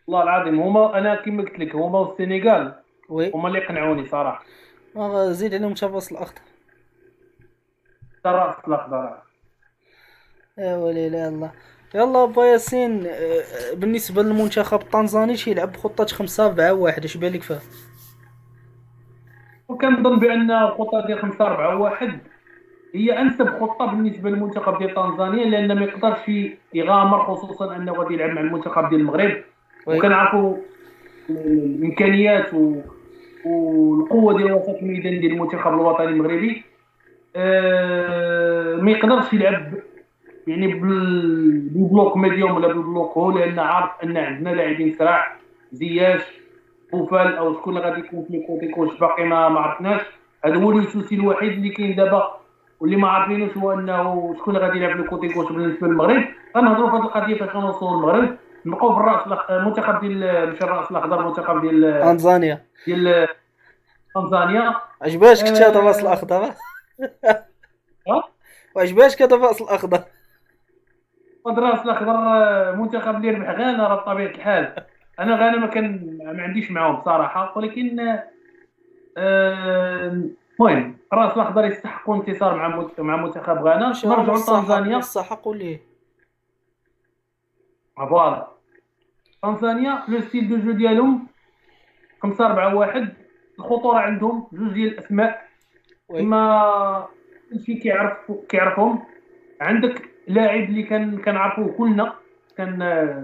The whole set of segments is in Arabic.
والله العظيم هما، انا كما قلت لك، هما والسنغال وي. هما اللي قنعوني صراحه. زيد عليهم تفاصيل الاخضر. حتى الراس الاخضر. يا ولي لا الله. يلا با ياسين، بالنسبة للمنتخب التنزاني تيلعب بخطة 5-4-1، اش بالك فيها؟ وكنظن بان الخطه ديال 5-4-1 هي انسب خطه بالنسبه للمنتخب ديال تنزانيا، لان ما يقدرش يغامر، خصوصا انه غادي يلعب مع المنتخب ديال المغرب. وي. وكنعرفوا الامكانيات والقوه ديال وسط الميدان ديال المنتخب الوطني المغربي. ما يقدرش يلعب يعني بالبلوك ميديوم ولا بالبلوك هو، لان عارف ان عندنا لاعبين صراع. زياش، بوفال، او شكون اللي غادي يكون في الكوتي كوش باقي ما عرفناش. هذا هو السوسي الوحيد اللي كاين دابا، واللي ما عارفينوش هو انه شكون اللي غادي يلعب في الكوتي كوش بالنسبه للمغرب. غنهضروا في هذه القضيه فاش غنوصلوا للمغرب. نبقاو في الراس المنتخب ديال، مش الراس الاخضر، المنتخب تنزانيا. ديال تنزانيا. عجباش كنت هذا الراس آه... الاخضر؟ آه، وعجباش كذا الراس الاخضر؟ الراس الاخضر منتخب اللي ربح غانا، راه بطبيعه الحال. انا غانا ما عنديش معاهم بصراحه، ولكن المهم الراس الاخضر يستحقوا انتصار مع منتخب غانا. ماشي هما نرجعوا الصحق لتنزانيا. يستحقوا ليه. فوالا، تنزانيا لو ستيل دو جو ديالهم 5-4-1. الخطوره عندهم جوج ديال الاسماء وي. كما كلشي كيعرفهم. عندك لاعب اللي كنعرفوه كلنا، كان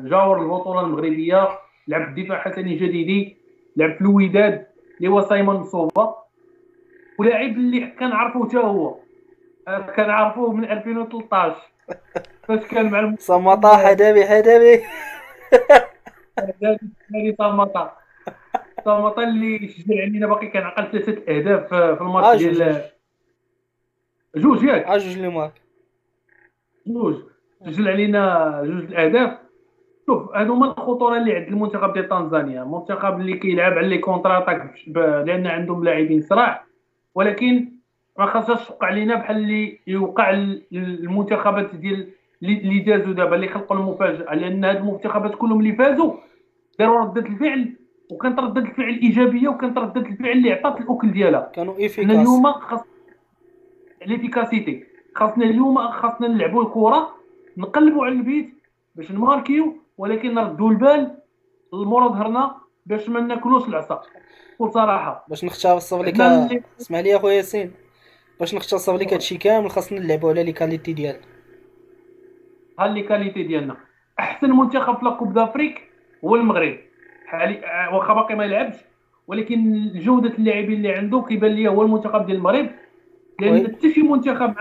جاور البطوله المغربيه، لعب في الدفاع حسني جديدي، لعب في الوداد اللي هو سايمون صوبا. ولاعب اللي كنعرفوه حتى هو، كنعرفوه من 2013 فاش كان مع صمتا حدابي حدابي. نادي ساماطا. ساماطا اللي سجل علينا باقي كنعقل 3 اهداف في الماتش جوج جوج. ديال جوج ياك. جوج لي مارك. جوج، سجل علينا جوج الاهداف. شوف، هادو هما الخطوره اللي عند المنتخب ديال تنزانيا، منتخب اللي كيلعب على لي كونتر اتاك لان عندهم لاعبين صراع. ولكن ما خاصهاش توقع علينا بحال اللي يوقع المنتخبات ديال اللي دازوا دابا، اللي خلقوا المفاجاه، لان هاد المنتخبات كلهم اللي فازوا داروا رده الفعل، وكانت رده الفعل ايجابيه، وكانت رده الفعل اللي عطات الاكل ديالها. كانوا حنا افيكاس. اليوم ليفيكاسيتي، خاصنا نلعبوا الكره، نقلبوا على البيت باش نماركيو، ولكن نردوا البال لمورا ظهرنا باش ما ناكلوش العصا. بصراحه باش نختصر لك، عندنا اللي اسمع لي اخويا ياسين، باش نختصر لك هادشي كامل خاصنا نلعبوا على لي كاليتي ديالنا. ها اللي كاليتي ديالنا. احسن منتخب في لاكوب دافريك هو المغرب حالي، واخا باقي ما يلعبش، ولكن جوده اللاعبين اللي عنده كيبان لي هو المنتخب ديال المغرب. لان وي. حتى شي منتخب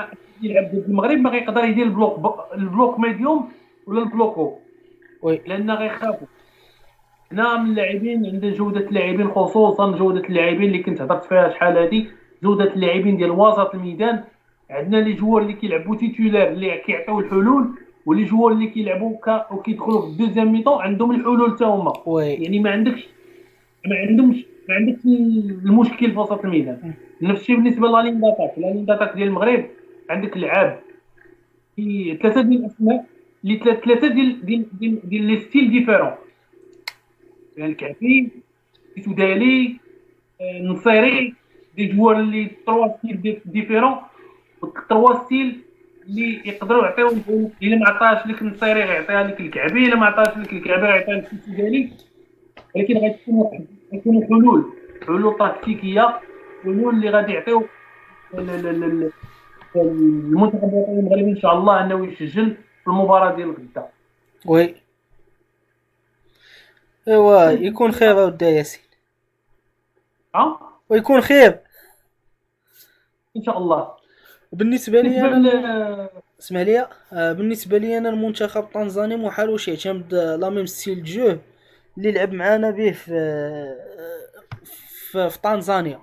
يلعب ضد المغرب ما غيقدر يدير البلوك ميديوم ولا البلوك هو، وي. لان غيخافوا. هنا من اللاعبين عندنا جوده اللاعبين، خصوصا جوده اللاعبين اللي كنت هضرت فيها شحال هذه، جوده اللاعبين ديال وسط الميدان. عندنا لي جوار اللي كيلعبوا تيتولار اللي كيعطيو الحلول، ولي جوار اللي كيلعبوا وكيدخلوا في الدوزيام ميطون عندهم الحلول حتى هما. وي. يعني ما عندكش المشكل في وسط الميدان. نفس الشيء بالنسبه لالين داتاك ديال المغرب. عندك لعاب في ثلاثه ديال الاسماء، اللي ثلاثه ديال لي ستيل ديفيرون، يعني الكعبي، سودالي، نصيري. دي جوار اللي تروا ستيل ديفيرون، والتروا ستيل اللي يقدروا يعطيو الحلول. الا ما عطاش لك النصيري غيعطيها لك الكعبي، الا ما عطاش لك الكعبي غيعطيها لك السودالي. ولكن غيكونوا حلول تكتيكيه، حلول اللي غادي يعطيو المنتخب الوطني المغربي ان شاء الله انه يسجل في المباراه ديال غدا. وي. ايوا يكون خير اودي ياسين. ها، ويكون خير. ان شاء الله. بالنسبه لي بالنسبه انا اسمع لي، بالنسبه لي انا المنتخب التنزاني محالوش يعتمد لا ميم ستيل جو اللي لعب معانا به في طنزانيا.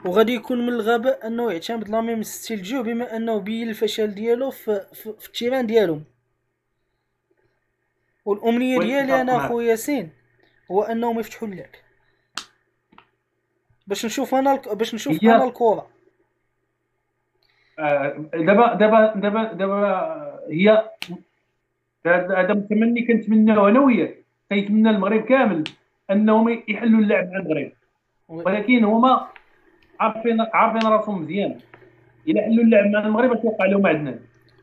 وغادي يكون من الغباء انه يعتمد لا ميم ستيل جو بما انه بين الفشل ديالو في التيران ديالهم. والامنيه وي، ديالي متفق انا معك. اخويا ياسين هو انهم يفتحوا اللعب باش نشوف انا هي الكره. دابا هي هذا متمني كنتمناو انا وياك. كيتمنى المغرب كامل انهم يحلوا اللعب مع المغرب، وي ولكن هما عارفين راسهم مزيان. الا حلوا اللعب مع المغرب اش وقع لهم عندنا،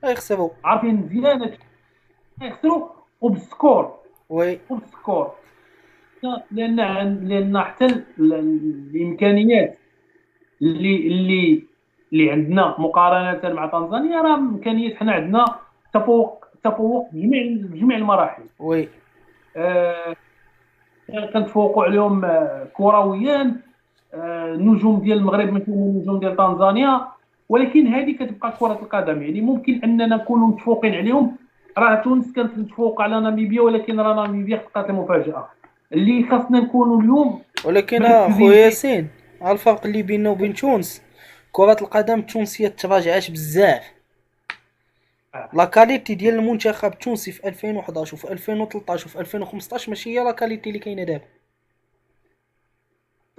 غيخسروا. عارفين مزيان يخسروا وبالسكور. وي وبالسكور لان حتى الامكانيات اللي عندنا مقارنه مع تنزانيا، راه امكانيات حنا عندنا تفوق بجميع المراحل. وي آه، كنتفوقوا عليهم كرويا. النجوم ديال المغرب ماشي هما النجوم ديال تنزانيا، ولكن هذه كتبقى كرة القدم. يعني ممكن اننا نكونوا متفوقين عليهم. راه تونس كانت متفوقه على ناميبيا، ولكن راه ناميبيا خلقت المفاجاه اللي خاصنا نكونوا اليوم ولكن مركزين خويا فيه. ياسين، الفرق اللي بيننا وبين تونس، كرة القدم التونسية تراجعات بزاف. لا كاليتي ديال المنتخب التونسي في 2011 وفي 2013 وفي 2015 ماشي هي لا كاليتي اللي كاينه دابا.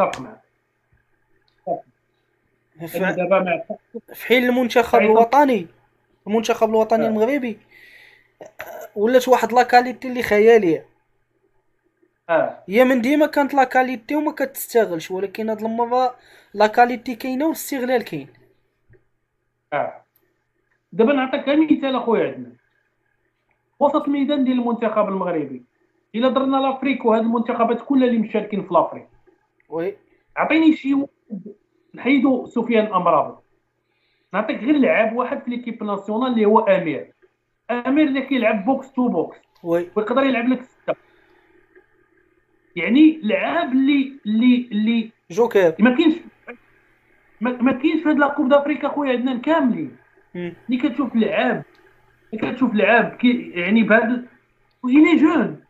اتفق معك. انا في دابا مع في حين عيطت. المنتخب الوطني اه المغربي ولات واحد لا كاليتي اللي خياليه. اه هي من ديما كانت لا كاليتي وما كتستغلش، ولكن هاد المره لا كاليتي كاينه والاستغلال كاين. اه دابا نعطيك غير مثال اخويا. عندنا وسط الميدان ديال المنتخب المغربي، الا درنا لافريك وهاد المنتخبات كلها اللي مشاركين في لافريك، وي عطيني شي نحيدو سفيان امرابط، نعطيك غير لعاب واحد في ليكيب ناسيونال اللي هو امير. امير اللي كيلعب بوكس تو بوكس وي ويقدر يلعب لك سته. يعني لعاب اللي جوكر. ما كاينش. ما كاينش في هاد لاكوب دافريكا اخويا عندنا كاملين. مم. ملي كتشوف لعاب يعني بهذا ويلي جون،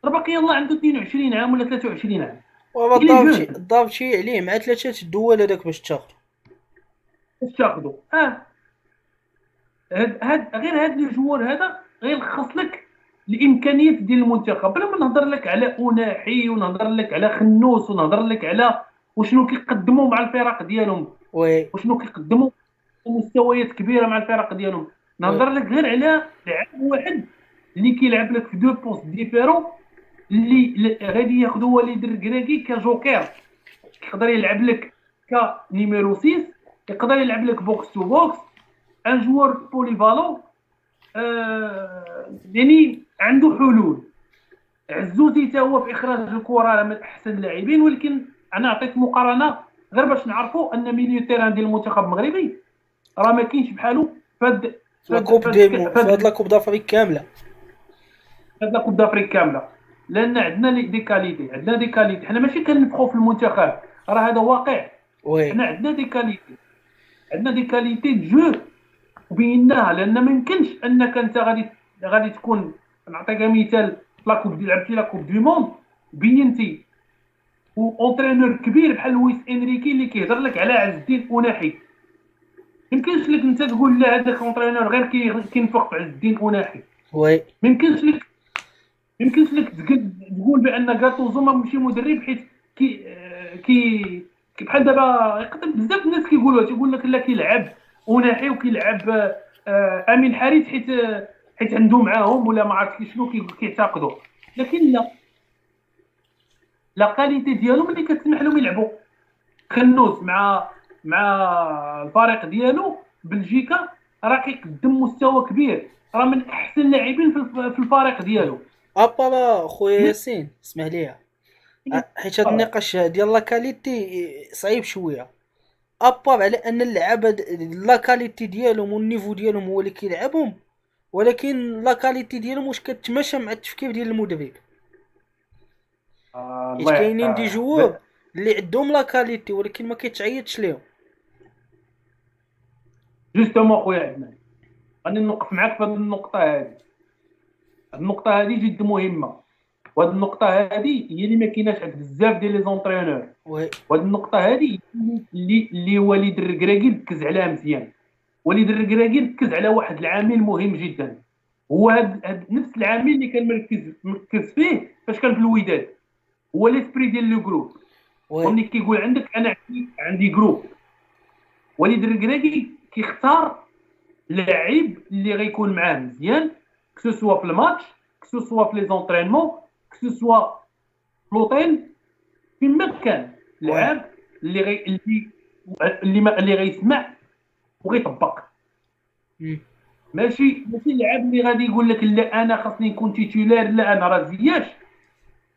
راه باقي يلاه عنده 22 عام ولا 23 عام. وراه يلي جون ضرب شي عليه مع ثلاثه الدول هذاك باش تاخذ. باش تاخذوا. غير هاد الجوار هذا غيلخص لك الامكانيات ديال المنتخب، بلا ما نهضر لك على اناحي ونهضر لك على خنوس ونهضر لك على وشنو كيقدموا مع الفرق ديالهم، وي وشنو كيقدموا مستويات كبيره مع الفرق ديالهم. وي نهضر لك غير على لاعب واحد اللي كيلعب لك في دو بوست ديفيرون، اللي غادي ياخذوا وليد الركراكي كجوكر. يقدر يلعب لك كنيميرو 6، يقدر يلعب لك بوكس تو بوكس، ان جوار بوليفالون. يعني عنده حلول. عزوزي حتى هو في اخراج الكره من احسن اللاعبين، ولكن انا عطيت مقارنه غير باش نعرفوا ان ميليو تيران ديال المنتخب المغربي راه ما كاينش بحالو لا كوب في هاد لا كوب دافريك كامله. فهاد لا كوب دافريك كامله. لان عندنا دي كاليتي حنا ماشي كنفخوا في المنتخب، راه هذا واقع. وي حنا عندنا دي كاليتي جو وبيناها. لان ما يمكنش انك انت غادي تكون. نعطيك مثال، لاكوب دي لعبتي لاكوب دي موند بينتي اونترينور كبير بحال لويس انريكي اللي كيهضر لك على عز الدين اناحي. ما يمكنش لك انت تقول لا هذاك اونترينور غير كينفخ في عز الدين اناحي. وي ما يمكنش لك تقول بان غاتوزو ماشي مدرب، حيت كي بحال دابا يقدر بزاف الناس تيقول لك لا كيلعب اناحي وكيلعب امين حارث حيت عنده معاهم ولا ما عرفتش شنو كيعتقدوا. لكن لا كاليتي ديالهم اللي كتسمح لهم يلعبوا. خنوس مع الفريق ديالو بلجيكا راه كيقدم مستوى كبير، راه من احسن اللاعبين في الفريق ديالو. ابا خويا ياسين اسمح ليا، حيت هاد النقاش ديال لا كاليتي صعيب شويه. ابار على ان اللعابه لا كاليتي ديالهم والنيفو ديالهم هو اللي كيلعبهم، ولكن لا كاليتي ديالهم واش كتماشى مع التفكير ديال المدرب. حيت الله كاينين دي جوور اللي عندهم لا كاليتي ولكن ما كيتعيطش ليهم. جوستومون خويا عدنان، غادي نوقف معاك في هذه النقطه هذه. النقطه هذه جد مهمه، وهذه النقطه هذه هي اللي ما كايناش عند بزاف ديال لي زونترينور. وي وهذه النقطه هذه اللي وليد الركراكي ركز عليها مزيان. وليد الركراكي ركز على واحد العامل مهم جدا، هو هاد نفس العامل اللي كان مركز فيه فاش كان في الوداد، هو ليسبري ديال لو جروب. وي وملي كيقول عندك انا عندي جروب، وليد الركراكي كيختار لاعب اللي غيكون معاه مزيان، كسو سوا في الماتش، كسو سوا في لي زونطرينمون، كسوا لوطيل فيما كان لعاب اللي غيسمع وغيطبق. ماشي لعاب اللي غادي يقول لك لا انا خاصني نكون تيتولار، لا انا راه زياش،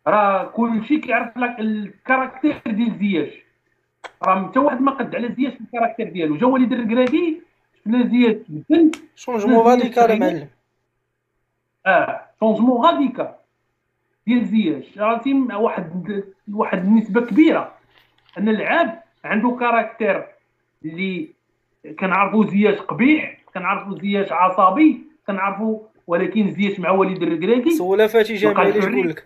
راه كلشي كيعرف لك الكاركتير ديال زياش، راه حتى واحد ما قد على زياش الكاركتير ديالو. جا وليد الركراكي شفنا زياش تبدل، شونجمون راديكال معلم. شونجمون راديكال ديال زياش. عرفتي واحد النسبه كبيره ان اللعاب عنده كاركتير اللي كنعرفوا زياش قبيح، كنعرفوا زياش عصبي، كنعرفوا، ولكن زياش مع وليد الركراكي سولا فاتي جمالي تقول لك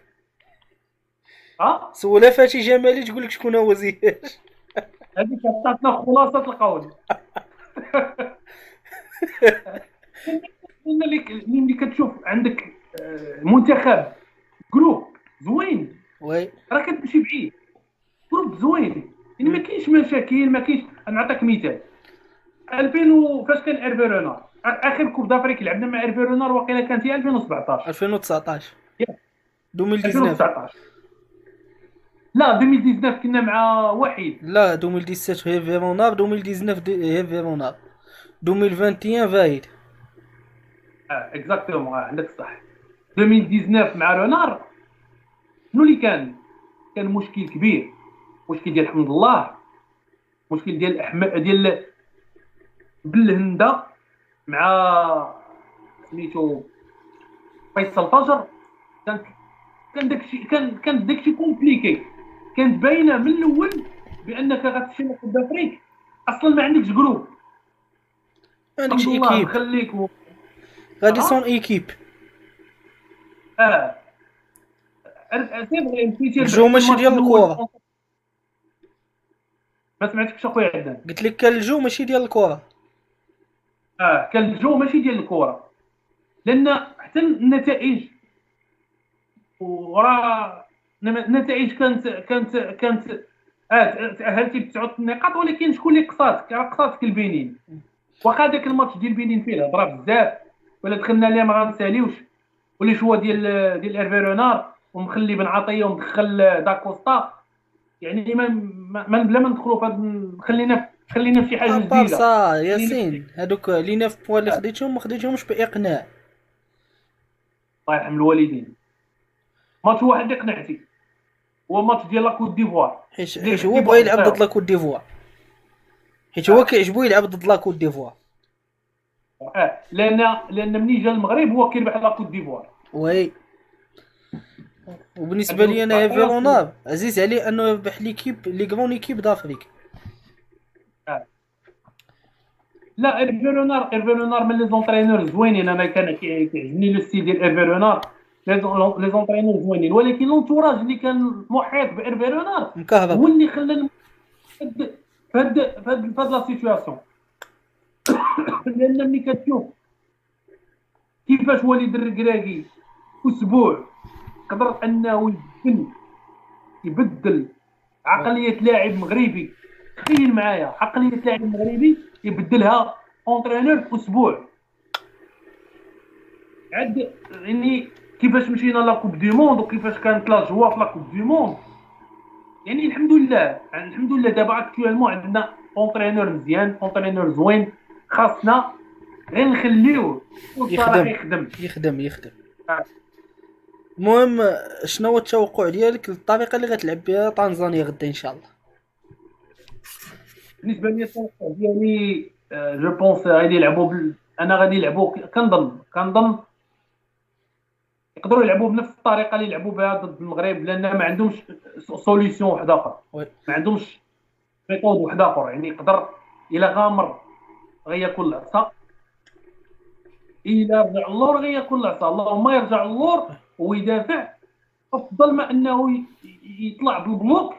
سولا فاتي جمالي تقول لك شكون هو زياش. هذيك عطاتنا خلاصه القول. ملي كتشوف عندك منتخب جروب زوين وي راه كتمشي بعيد، جروب زوين يعني ما كاينش مشاكل، ما كاينش. نعطيك مثال 2000 فاش كان ايرفي رونار اخر كوب دافريك لعبنا مع ايرفي رونار، واقيلا كانت هي 2017 2019 2019 لا 2019 كنا مع وحيد. لا 2017 هيفي رونار، 2019 هيفي رونار، 2021 فايد. اكزاكتومون عندك الصح. 2019 مع رونار شنو اللي كان مشكل كبير، مشكل ديال حمد الله، مشكل ديال احمد ديال بالهنده مع سميتو فيصل فجر. كان داكشي كان داكشي كومبليكي، كانت باينه من الاول بانك غتمشي لكوب دافريك اصلا ما عندكش جروب، ما عندكش الله ايكيب، نخليك غادي سون ايكيب. سي فغي مشيتي الجو ماشي ديال الكره. ما سمعتكش اخويا عدنان. قلت لك كان الجو ماشي ديال الكره. كان الجو ماشي ديال الكره، لان حتى النتائج وراه النتائج كانت تاهلتي ب9 نقاط، ولكن شكون اللي قصاتك البنين. واخا داك الماتش ديال البنين فيه الهضره بزاف ولا دخلنا ليه ما غنساليوش، ولي شوا ديال ايرفي رونار ومخلي بن عطيه ومدخل داكوستا، يعني ما بلا ما ندخلوا في خلينا في شي حاجه جديده. صا ياسين هذوك لي 9 بوان اللي خديتهم ما خديتهمش باقناع. الله يرحم الوالدين. ماتش واحد اللي قنعتي هو ماتش ديال لاكوت ديفوار، حيت هو بغى يلعب ضد لاكوت ديفوار، حيت هو كيعجبو يلعب ضد لاكوت ديفوار. لان مني جا المغرب هو كيربح لاكوت ديفوار. وي وبالنسبه لي انا هيفي رونار عزيز عليه انه يربح ليكيب لي غرون ايكيب دافريك. لا ايرفي رونار من لي زونترينور زوينين، انا كان كيعجبني لو ستيل ديال ايرفي رونار، لي زونترينور زوينين، ولكن لونتوراج اللي كان محيط بايرفي رونار هو اللي خلى فهاد لا سيتوياسيون. لان ملي كتشوف كيفاش وليد الركراكي اسبوع قدر انه يبدل عقليه لاعب مغربي. تخيل معايا عقليه لاعب مغربي يبدلها اونترينور في اسبوع. عاد يعني كيفاش مشينا لا كوب دي موند وكيفاش كانت لا جوا في لا كوب دي موند، يعني الحمد لله دابا اكطوالمون عندنا اونترينور مزيان، اونترينور زوين، خاصنا غير نخليوه يخدم. المهم شنو هو التوقع ديالك للطريقه اللي غتلعب بها طنزانيا غدا ان شاء الله؟ بالنسبه لي التوقع ديالي جو بونس غادي يلعبوا انا غادي يلعبوا كنظن يقدروا يلعبوا بنفس الطريقه اللي يلعبوا بها ضد المغرب، لان ما عندهمش سوليسيون واحد اخر، ما عندهمش ميثود واحد اخر. يعني يقدر الى غامر غياكل العصا، الى رجع اللور غياكل العصا، اللهم يرجع اللور ويدافع افضل ما انه يطلع بالبلوك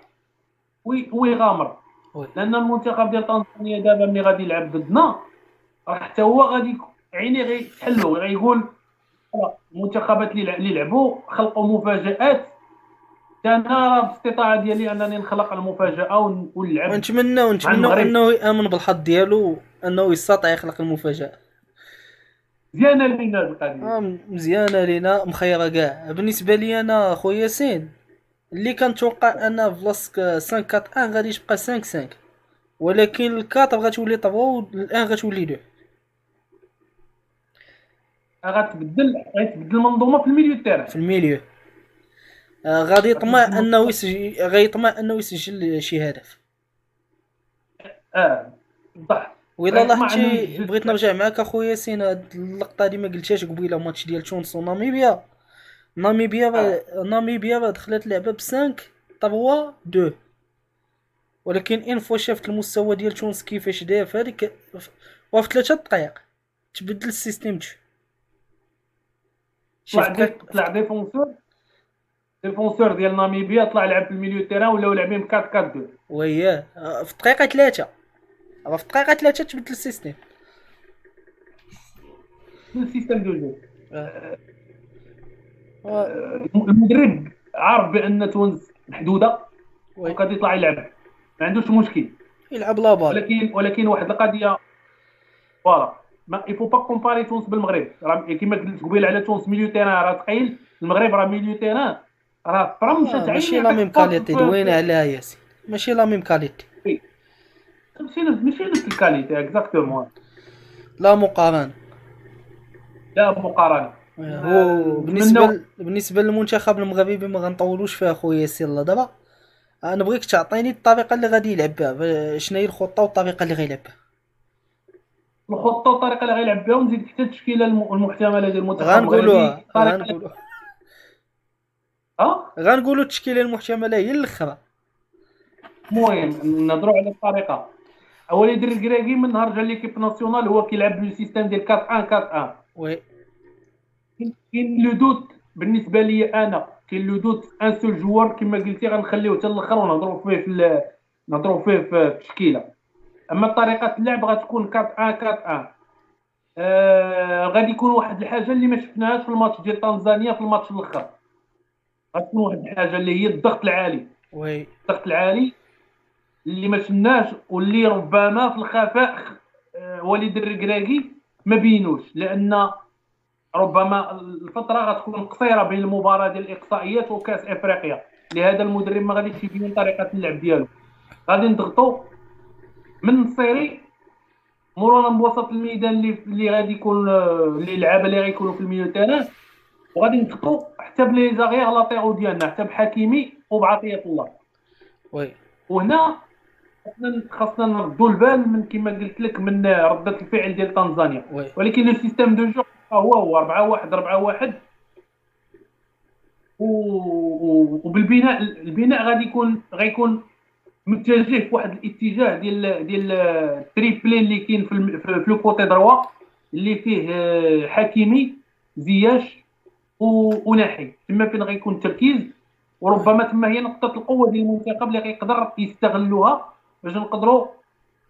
ويغامر. لان المنتخب ديال طنزانيا دابا ملي غادي يلعب ضدنا راه حتى هو غادي عيني غيتحلوا، غيقول المنتخبات اللي لعبوا خلقوا مفاجآت، انا باستطاعه ديالي انني نخلق المفاجاه ونلعب. ونتمنى انه يامن بالحظ ديالو انه يستطيع يخلق المفاجاه. مزيانه لينا القضيه. مزيانه لينا مخيره كاع. بالنسبه لي انا خويا ياسين، اللي كنتوقع ان بلاصك 5 4 1 غادي تبقى 5 5، ولكن الكاتر غتولي 3 والان غتولي 2 غتبدل المنظومه في الميليو تاعها. في الميليو. غادي يطمع غتبدل انه المنظومه. يسجل، غيطمع انه يسجل شي هدف. اه صح. وإلا غيطمع انه لاحظتي يسجل. بغيت نرجع معاك اخويا ياسين، هاد اللقطه هادي ما قلتهاش قبيله، ماتش ديال تونس وناميبيا. اه ناميبيا دخلت لعبه ب 5 3 2، ولكن ان فوا شافت المستوى ديال تونس كيفاش داير في هذيك، وفي 3 دقائق تبدل السيستم. شي طلع ديفونسور ديال ناميبيا، طلع لعب في الميليو تيران، ولاو لاعبين ب 4 4 2. وياه في دقيقه 3، في دقيقه 3 تبدل السيستم. من سيستم دو جو. آه. آه. المدرب عارف بان تونس محدوده وي وغادي يطلع يلعب، ما عندوش مشكل. يلعب لابال. ولكن واحد القضيه، فوالا، ما يفو با كومباري تونس بالمغرب. راه كيما قلت قبيله على تونس ميليو تيران راه ثقيل، المغرب راه ميليو تيران راه فرمشه عين ماشي لا يعطيك ميم باس كاليتي، دوينا عليها ياسين، ماشي لا ميم كاليتي، ماشي نفس الكاليتي اكزاكتومون. لا مقارنه. لا مقارنه. هو نتمنى. بالنسبه للمنتخب المغربي ما غنطولوش فيها خويا ياسين. الله دابا انا بغيك تعطيني الطريقه اللي غادي يلعب بها، شنو هي الخطه والطريقه اللي غيلعب بها. الخطه والطريقه اللي غيلعب بها، ونزيد حتى التشكيله المحتمله ديال المنتخب المغربي، غنقولوها الطريقه. غنقولوا اه غنقولوا التشكيله المحتمله هي الاخرى. المهم نهضروا على الطريقه. وليد الركراكي من نهار جا ليكيب ناسيونال هو كيلعب بالسيستم ديال 4 1 4 1. وي كاين لو دوت بالنسبه لي انا، كاين لو دوت ان سول جوار كما قلتي غنخليوه حتى الاخر ونهضروا فيه نهضروا فيه في التشكيله. اما طريقه اللعب غتكون 4 1 4 1. غادي يكون واحد الحاجه اللي ما شفناهاش في الماتش ديال تنزانيا، في الماتش الاخر غتكون واحد الحاجه اللي هي الضغط العالي. وي الضغط العالي اللي ما شفناش، واللي ربما في الخفاء وليد الركراكي ما بينوش، لان ربما الفتره غتكون قصيره بين المباراه ديال الاقصائيات وكاس افريقيا، لهذا المدرب ما غاديش يبين طريقه اللعب ديالو. غادي نضغطوا من الصيري مورانا من وسط الميدان اللي غادي يكون اللي اللعابه اللي غيكونوا في الميليو تيران، وغادي نضغطوا حتى بلي زاغيغ لاطيرو ديالنا، حتى بحكيمي وبعطيه الله. وي وهنا خاصنا نردوا البال من كما قلت لك من رده الفعل ديال تنزانيا. وي ولكن لو سيستيم دو جو هو 4 1 4 1. وبالبناء البناء غيكون متجه في واحد الاتجاه ديال التريبلي اللي كاين في لو كوتي دروا، اللي فيه حكيمي زياش وناحي، تما فين غيكون التركيز. وربما تما هي نقطه القوه ديال المنتخب اللي غيقدر يستغلوها باش نقدروا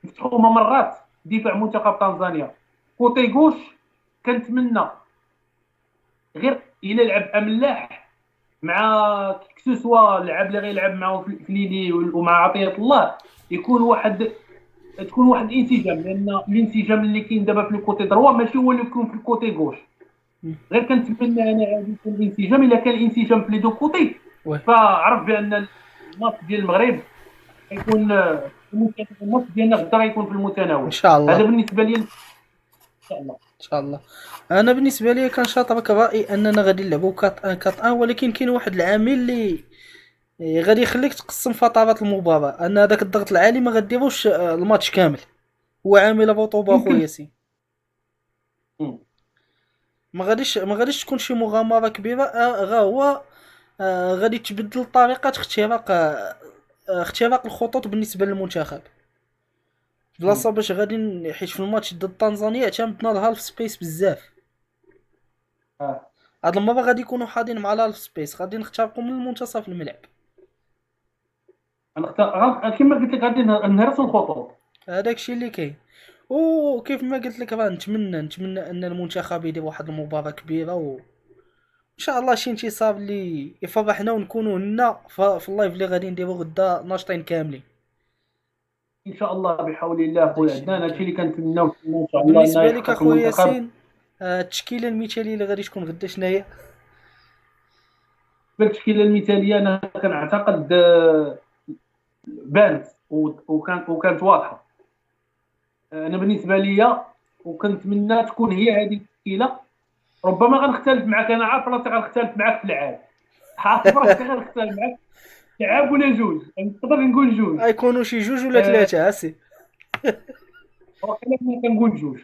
نفتحوا ممرات دفاع منتخب تنزانيا. كوتي غوش كنتمنى غير الا لعب املاح مع كسوسوا اللعاب اللي غيلعب معاهم في ليلي ومع عطيه الله، تكون واحد الانسجام، لان الانسجام اللي كاين دابا في الكوتي دروا ماشي هو اللي يكون في الكوتي غوش. غير كنتمنى انا غادي يكون الانسجام، الا كان الانسجام في لي دو كوتي وي فعرف بان الماتش ديال المغرب غيكون الماتش ديالنا غدا غيكون في المتناول. ان شاء الله. هذا بالنسبه لي ان شاء الله. ان شاء الله. انا بالنسبه لي كنشاطرك رايي اننا غادي نلعبوا 4 1 4 1، ولكن كاين واحد العامل اللي غادي يخليك تقسم فترات المباراه، ان هذاك الضغط العالي ما غديروش الماتش كامل. هو عامل الرطوبه اخويا يمكن. ياسين. ما غاديش تكون شي مغامره كبيره. غا هو غادي تبدل طريقه اختراق الخطوط بالنسبه للمنتخب. بلاصه باش غادي حيت في الماتش ضد تنزانيا اعتمدنا الهالف سبيس بزاف. هاد المره غادي يكونوا حاضين مع الهالف سبيس، غادي نخترقوا من منتصف الملعب. كما قلت لك غادي نهرسوا الخطوط. هذاك الشيء اللي كاين. وكيف ما قلت لك راه نتمنى ان المنتخب يدير واحد المباراه كبيره، و ان شاء الله شي انتصار اللي يفرحنا، ونكونوا هنا في اللايف اللي غادي نديرو غدا ناشطين كاملين ان شاء الله بحول الله هذاك خويا الشيء عدنان. اللي هادشي كاين. اللي كنتمناو ان شاء الله انه وبالنسبه لك يحقق اخويا المنتخب. ياسين، التشكيله المثاليه اللي غادي تكون غدا شناهي؟ بالتشكيله المثاليه انا كنعتقد بانت وكانت واضحه. انا بالنسبه ليا وكنتمنى تكون هي هذه التشكيله. ربما غنختلف معك، انا عارف راسي غنختلف معك في العاب، عارف راسي غنختلف معك في لعاب ولا جوج، نقدر نقول جوج. غيكونوا شي جوج ولا آه، ثلاثه سي. وأنا كنقول جوج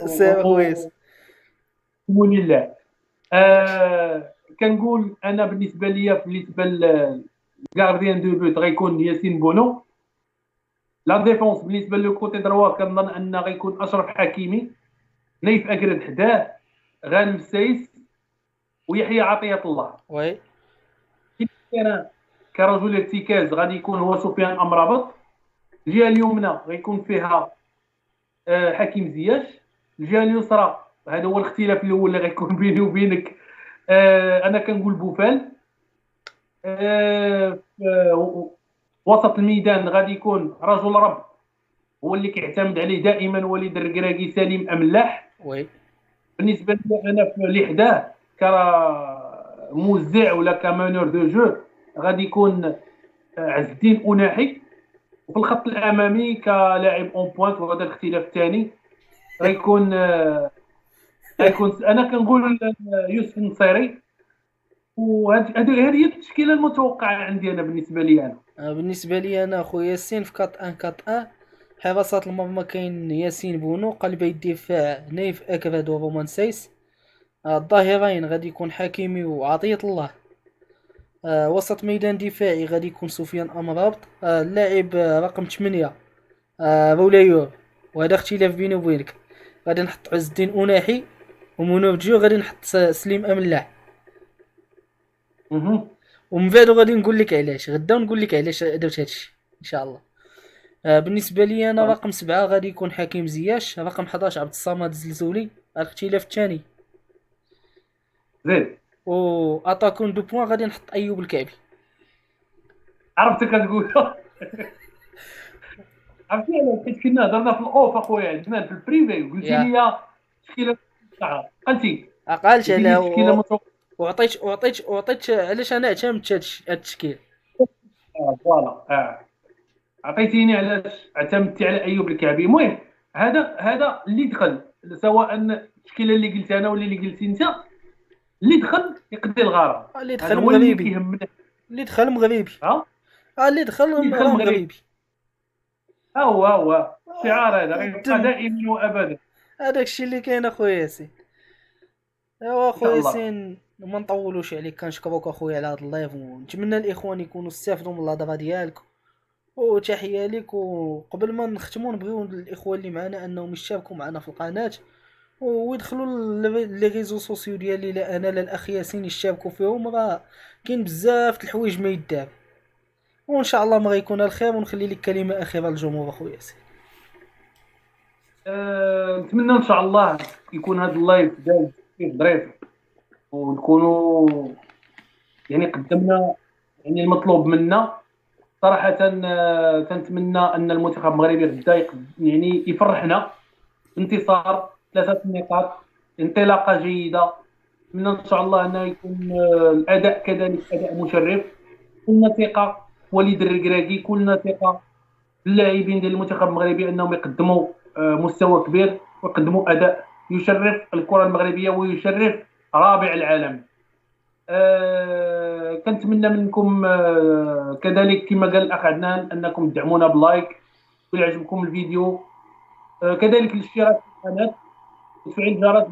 سي خويا. ومن لله. كنقول انا بالنسبه ليا بالنسبه للغارديان دو بوت غيكون ياسين بونو. لا ديفونس بالنسبه لو كوتي دروا كنظن ان غيكون اشرف حكيمي، نايف اكرد حداه، غانم السايس، ويحيى عطيه الله. وي. انا كرجل ارتكاز غادي يكون هو سفيان امرابط. الجهه اليمنى غيكون فيها حكيم زياش. الجهه اليسرى هذا هو الاختلاف الاول اللي غيكون بيني وبينك، انا كنقول بوفال. وسط الميدان غادي يكون رجل رب، هو اللي كيعتمد عليه دائما وليد الركراكي سليم املاح. وي. بالنسبه لي انا اللي حداه كموزع ولا كمانور دو جو غادي يكون عز الدين اناحي. وفي الخط الامامي كلاعب اون بوينت، وهذا الاختلاف الثاني غيكون انا كنقول يوسف النصيري. وهذه هي التشكيله المتوقعه عندي انا بالنسبه لي انا. بالنسبه لي انا خويا ياسين في كات ان كات ان حراسات المرمى كاين ياسين بونو، قلبي الدفاع نايف اكراد ورومان سايس. الظاهرين غادي يكون حكيمي وعطية الله. وسط ميدان دفاعي غادي يكون سفيان امرابط. اللاعب رقم 8 رولايور، وهذا اختلاف بيني وبينك. غادي نحط عز الدين اناحي، ومنوب جو غادي نحط سليم املاح. مهم. ومن بعد غادي نقول لك علاش غدا، ونقول لك علاش درت هادشي ان شاء الله. بالنسبه لي انا رقم 7 غادي يكون حكيم زياش، رقم 11 عبد الصمد الزلزولي. الاختلاف الثاني زيد. و اتاكون دو بوين غادي نحط ايوب الكعبي. عرفتك كتقول عرفتي انا حيت كنا هضرنا في الاوف اخويا عندنا في البريفي وقلتي يا لي تشكيله متوقعه، قلتي اقالش قلتي على لي تشكيله متوقعه. وعطيت علاش انا اعتمدت هاد التشكيل. فوالا عطيتيني علاش اعتمدتي على ايوب الكعبي. المهم هذا اللي دخل، سواء التشكيله اللي قلت انا ولا اللي قلتي انت، اللي دخل يقضي الغرض. اللي هذا دخل هو اللي مغربي. كيهمنا. اللي دخل مغربي. ها اللي دخل اللي دخل راه مغربي، مغربي. هو الشعار هذا غيبقى الدم. دائما وابدا هذاك الشيء اللي كاين اخويا ياسين. ايوا ان شاء اخويا الله. ياسين ما نطولوش عليك، كنشكروك اخويا على هذا اللايف، ونتمنى الاخوان يكونوا استافدوا من الهضره ديالك. وتحيه ليك. وقبل ما نختموا نبغيو الاخوان اللي معنا انهم يشاركوا معنا في القناه، ويدخلوا لي ريزو سوسيو ديالي، لا انا لا الاخ ياسين يشاركوا فيهم. راه كاين بزاف د الحوايج ما يدار، وان شاء الله ما غيكون الخير. ونخلي لك كلمه اخيره للجمهور اخويا ياسين. نتمنى ان شاء الله يكون هذا اللايف داز فيه ظريف، ونكونوا يعني قدمنا يعني المطلوب منا صراحه. تنتمنى ان المنتخب المغربي غدا يعني يفرحنا انتصار 3 نقاط، انطلاقه جيده. نتمنى ان شاء الله انه يكون الاداء كذلك اداء مشرف. كلنا ثقه وليد الركراكي، كلنا ثقه اللاعبين ديال المنتخب المغربي انهم يقدموا مستوى كبير ويقدموا اداء يشرف الكره المغربيه ويشرف رابع العالم. كنتمنى منكم كذلك كما قال الاخ عدنان انكم تدعمونا بلايك ولا عجبكم الفيديو، كذلك الاشتراك في القناه وتفعيل الجرس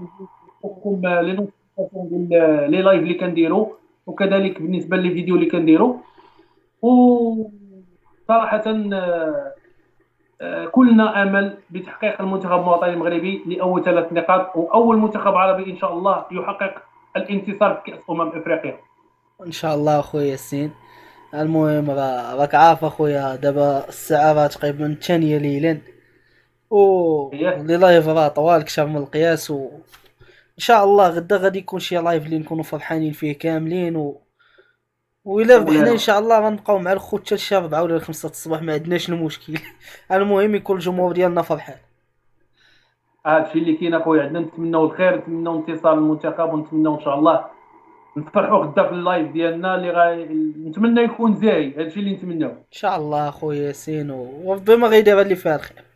لكم لي نوتيفيكاسيون ديال لي لايف اللي كنديروا، وكذلك بالنسبه للفيديو اللي كنديروا. وصراحه كلنا امل بتحقيق المنتخب الوطني المغربي لاول 3 نقاط، واول منتخب عربي ان شاء الله يحقق الانتصار في كاس افريقيا. ان شاء الله اخويا ياسين. المهم راك عارف اخويا دابا الساعه راه تقريبا الثانيه ليلا، اييه لي لايف راه طوال كثر من القياس. وان شاء الله غدا غادي يكون شي لايف اللي نكونوا فرحانين فيه كاملين. وإلا ربحنا ان مولانا. شاء الله غنبقاو مع الخوت حتى الشهر 4 ولا 5 الصباح، ما عندناش المشكل. المهم يكون الجمهور ديالنا فرحان. هادشي اللي كاين اخويا عندنا. نتمنوا الخير، نتمنوا انتصار المنتخب، ونتمنوا ان شاء الله نفرحوا غدا في اللايف ديالنا اللي نتمنى يكون زاهي. هادشي اللي نتمناه. ان شاء الله اخويا ياسين، وربما غيدير اللي فيها الخير.